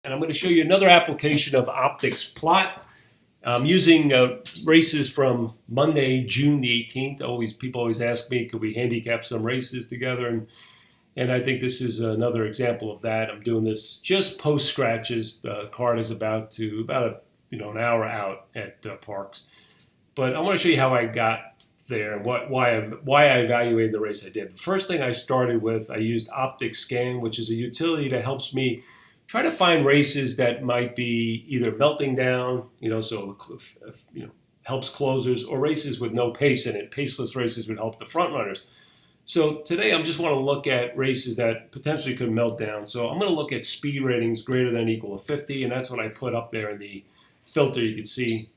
and I'm going to show you another application of OptixPLOT. I'm using races from Monday, June the 18th. People always ask me, could we handicap some races together? And I think this is another example of that. I'm doing this just post scratches. The card is about an hour out at PARX. But I want to show you how I got there and why I evaluated the race I did. The first thing I started with, I used OptixSCAN, which is a utility that helps me try to find races that might be either melting down, helps closers, or races with no pace in it. Paceless races would help the front runners. So today I just want to look at races that potentially could melt down. So I'm going to look at speed ratings greater than or equal to 50, and that's what I put up there in the filter. You can see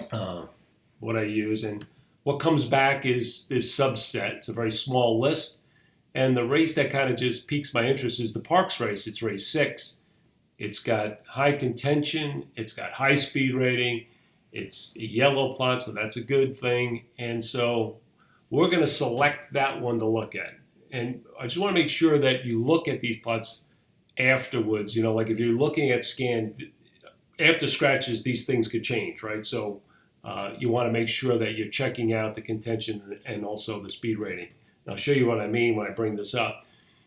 what I use, and what comes back is this subset. It's a very small list. And the race that kind of just piques my interest is the PARX Race. It's race 6. It's got high contention. It's got high speed rating. It's a yellow plot, so that's a good thing. And so we're going to select that one to look at. And I just want to make sure that you look at these plots afterwards. Like if you're looking at scan, after scratches, these things could change, right? So you want to make sure that you're checking out the contention and also the speed rating. I'll show you what I mean when I bring this up.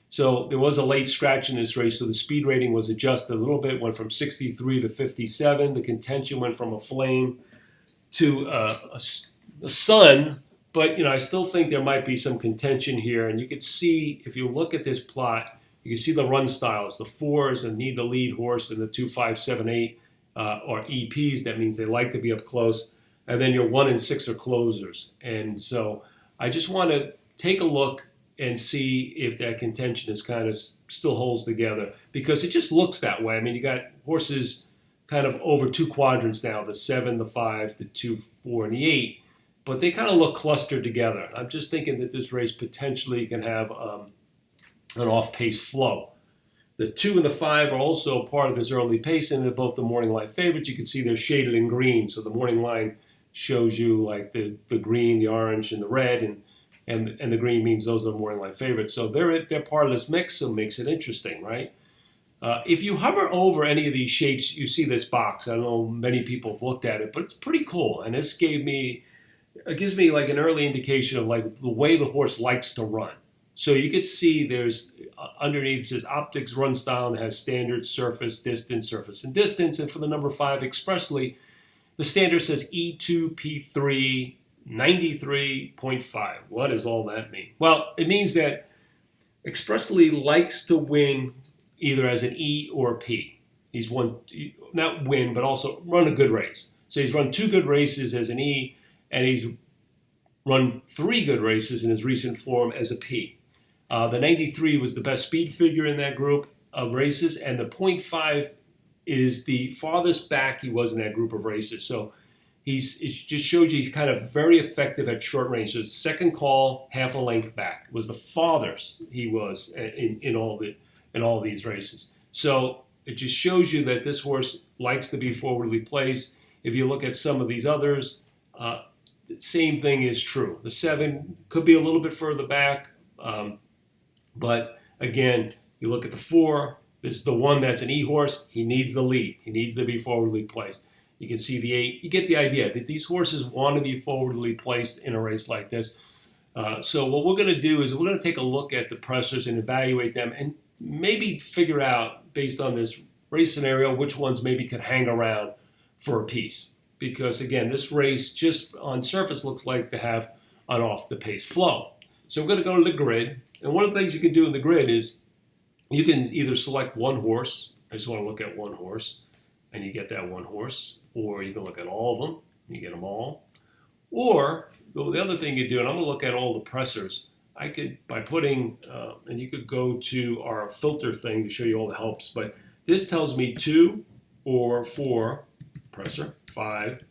So there was a late scratch in this race, so the speed rating was adjusted a little bit, went from 63 to 57. The contention went from a flame to a sun, but I still think there might be some contention here. And you can see, if you look at this plot, you can see the run styles. The 4s and need the lead horse, and the 2, 5, 7, 8 are EPs. That means they like to be up close. And then your 1 and 6 are closers. And so I just want to take a look and see if that contention is kind of still holds together, because it just looks that way. I mean, you got horses kind of over 2 quadrants now, the 7, the 5, the 2, 4, and the 8, but they kind of look clustered together. I'm just thinking that this race potentially can have an off-pace flow. The 2 and the 5 are also part of his early pace, and they're both the morning line favorites. You can see they're shaded in green, so the morning line shows you like the green, the orange, and the red, and the green means those are the morning line favorites. So they're part of this mix, so it makes it interesting, right? If you hover over any of these shapes, you see this box. I don't know, many people have looked at it, but it's pretty cool. And this gives me like an early indication of like the way the horse likes to run. So you could see there's underneath it says Optix run style, and has standard, surface, and distance. And for the number 5 expressly, the standard says E2, P3, 93.5. What does all that mean? Well, it means that expressly likes to win either as an E or a P. He's not win, but also run a good race. So he's run 2 good races as an E, and he's run 3 good races in his recent form as a P. The 93 was the best speed figure in that group of races, and the 0.5 is the farthest back he was in that group of races. So it just shows you he's kind of very effective at short range. So second call, half a length back was the farthest he was in all these races. So it just shows you that this horse likes to be forwardly placed. If you look at some of these others, the same thing is true. The 7 could be a little bit further back, but again, you look at the 4. This is the one that's an E horse. He needs the lead. He needs to be forwardly placed. You can see the 8. You get the idea that these horses want to be forwardly placed in a race like this. So what we're going to do is we're going to take a look at the pressers and evaluate them, and maybe figure out, based on this race scenario, which ones maybe could hang around for a piece. Because again, this race just on surface looks like to have an off-the-pace flow. So we're going to go to the grid, and one of the things you can do in the grid is you can either select one horse. I just want to look at one horse, and you get that one horse. Or you can look at all of them, and you get them all. Or the other thing you do, and I'm going to look at all the pressers. I could, by putting, and you could go to our filter thing to show you all the helps, but this tells me 2 or 4 presser, 5,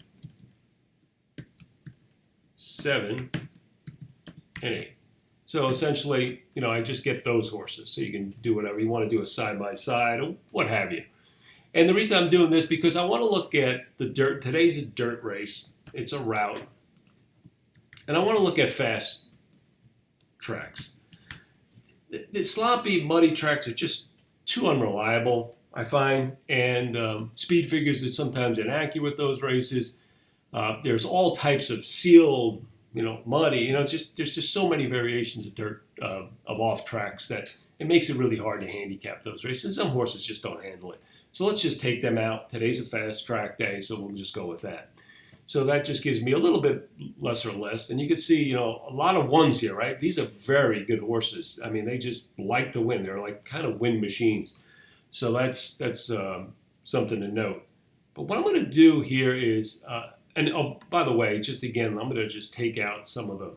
7, and 8. So essentially, I just get those horses. So you can do whatever you want to do, a side-by-side or what have you. And the reason I'm doing this, because I want to look at the dirt. Today's a dirt race. It's a route. And I want to look at fast tracks. The sloppy, muddy tracks are just too unreliable. I find, and speed figures are sometimes inaccurate with those races. There's all types of sealed, muddy, there's just so many variations of dirt, of off tracks that it makes it really hard to handicap those races. Some horses just don't handle it. So let's just take them out. Today's a fast track day, so we'll just go with that. So that just gives me a little bit lesser list. And you can see, a lot of ones here, right? These are very good horses. I mean, they just like to win. They're like kind of win machines. So that's something to note. But what I'm going to do here is, and oh, by the way, just again, I'm going to just take out some of the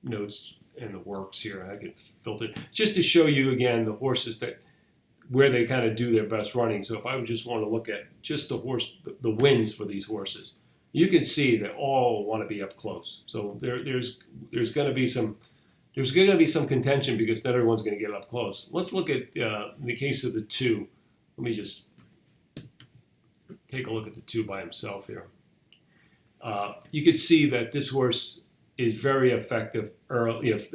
notes and the works here. I can filter just to show you again the horses where they kind of do their best running. So if I would just want to look at just the wins for these horses, you can see they all want to be up close. So there's going to be some contention because not everyone's going to get up close. Let's look at in the case of the 2. Let me just take a look at the 2 by himself here. You could see that this horse is very effective early if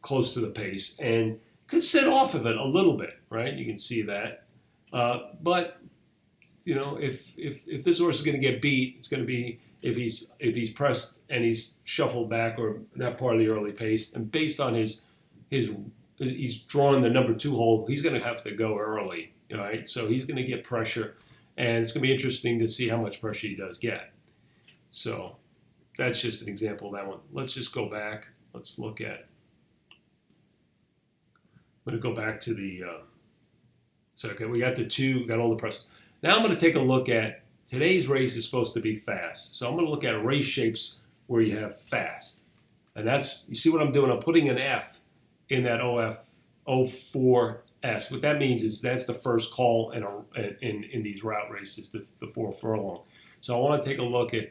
close to the pace and could sit off of it a little bit, right? You can see that. But if this horse is going to get beat, it's going to be if he's pressed and he's shuffled back or that part of the early pace, and based on he's drawn the number 2 hole, he's going to have to go early, right? So he's going to get pressure, and it's going to be interesting to see how much pressure he does get. So that's just an example of that one. Let's just go back. Let's look at. I'm going to go back to the. So okay, we got the 2, got all the press. Now I'm going to take a look at today's race is supposed to be fast. So I'm going to look at race shapes where you have fast, and you see what I'm doing. I'm putting an F in that 04S. What that means is that's the first call in these route races, the 4 furlong. So I want to take a look at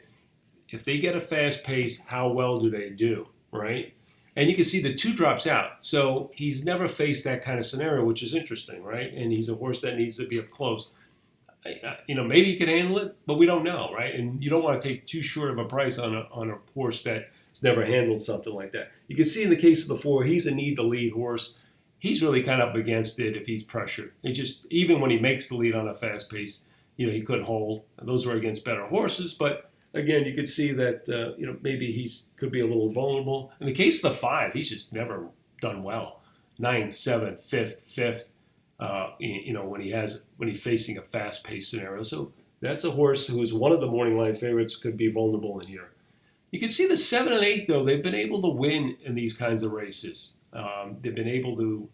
if they get a fast pace, how well do they do, right? And you can see the 2 drops out. So he's never faced that kind of scenario, which is interesting, right? And he's a horse that needs to be up close. Maybe he can handle it, but we don't know, right? And you don't want to take too short of a price on a horse that's never handled something like that. You can see in the case of the 4, he's a need to lead horse. He's really kind of up against it if he's pressured. Even when he makes the lead on a fast pace, he couldn't hold. And those were against better horses, but again, you could see that maybe could be a little vulnerable. In the case of the 5, he's just never done well. 9, 7, 5th. When he's facing a fast-paced scenario. So that's a horse who is one of the morning line favorites, could be vulnerable in here. You can see the 7 and 8 though, they've been able to win in these kinds of races. They've been able to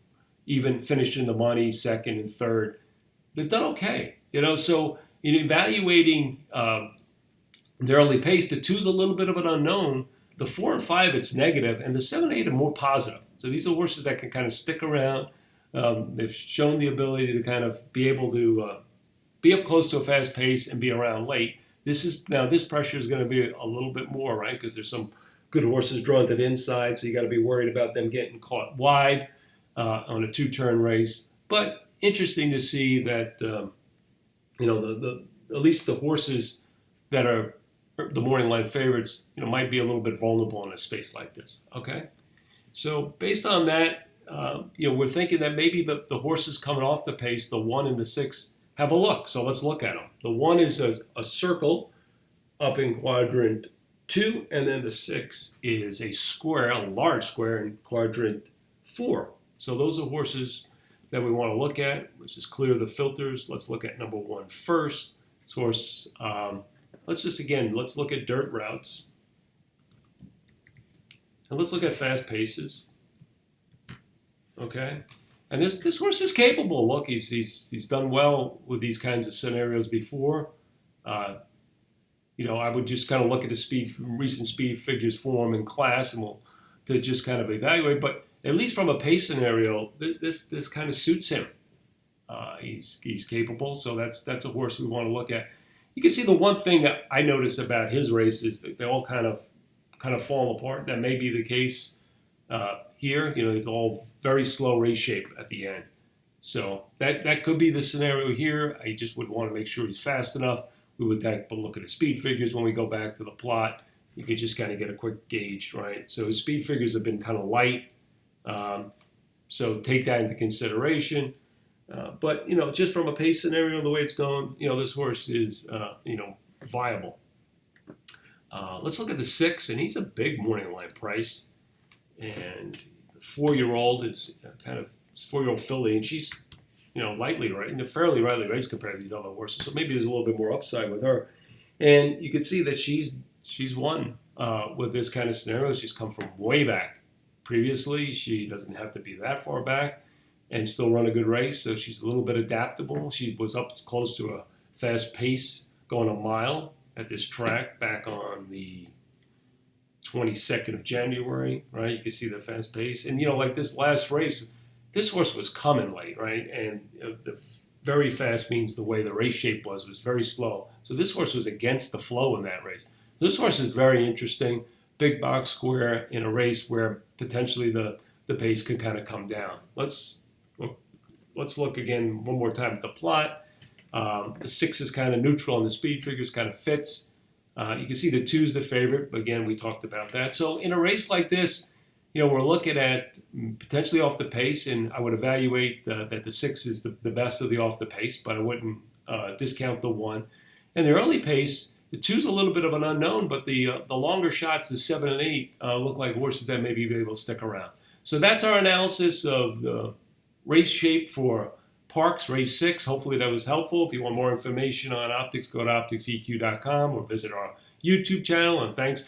even finish in the money, 2nd and 3rd. They've done okay. So in evaluating the early pace, the 2's a little bit of an unknown. The 4 and 5, it's negative, and the 7 and 8 are more positive. So these are horses that can kind of stick around. They've shown the ability to kind of be able to be up close to a fast pace and be around late. This pressure is going to be a little bit more, right? Because there's some good horses drawn to the inside, so you got to be worried about them getting caught wide on a 2-turn race. But interesting to see that at least the horses that are the morning line favorites, might be a little bit vulnerable in a space like this. Okay, so based on that, we're thinking that maybe the horses coming off the pace, the 1 and the 6, have a look. So let's look at them. The 1 is a circle up in quadrant 2, and then the 6 is a square, a large square in quadrant 4. So those are horses that we want to look at. Let's just clear the filters. Let's look at number 1 first. This horse, let's look at dirt routes. And let's look at fast paces. Okay, and this horse is capable. Look, he's done well with these kinds of scenarios before. I would just kind of look at the recent speed figures for him in class, and to just kind of evaluate. But at least from a pace scenario, this kind of suits him. He's capable, so that's a horse we want to look at. You can see the one thing that I notice about his race is that they all kind of fall apart. That may be the case here. It's all very slow race shape at the end. So that could be the scenario here. I just would want to make sure he's fast enough. We would take a look at his speed figures when we go back to the plot. You could just kind of get a quick gauge, right? So his speed figures have been kind of light. So take that into consideration. But just from a pace scenario, the way it's going, this horse is viable. Let's look at the 6, and he's a big morning line price. And the 4-year-old is kind of 4-year-old filly, and she's fairly lightly raced compared to these other horses. So maybe there's a little bit more upside with her. And you can see that she's won with this kind of scenario. She's come from way back previously. She doesn't have to be that far back and still run a good race. So she's a little bit adaptable. She was up close to a fast pace going a mile at this track back on the 22nd of January, right? You can see the fast pace. And, like this last race, this horse was coming late, right? And the very fast means the way the race shape was very slow. So this horse was against the flow in that race. So this horse is very interesting. Big box square in a race where potentially the pace can kind of come down. Let's look again one more time at the plot. The 6 is kind of neutral and the speed figures kind of fits. You can see the 2 is the favorite, but again, we talked about that. So in a race like this, we're looking at potentially off the pace, and I would evaluate that the 6 is the best of the off the pace, but I wouldn't discount the 1. And the early pace, the 2 is a little bit of an unknown, but the longer shots, the 7 and 8, look like horses that maybe be able to stick around. So that's our analysis of the race shape for PARX Race 6. Hopefully that was helpful. If you want more information on optics, go to OptixEQ.com or visit our YouTube channel. And thanks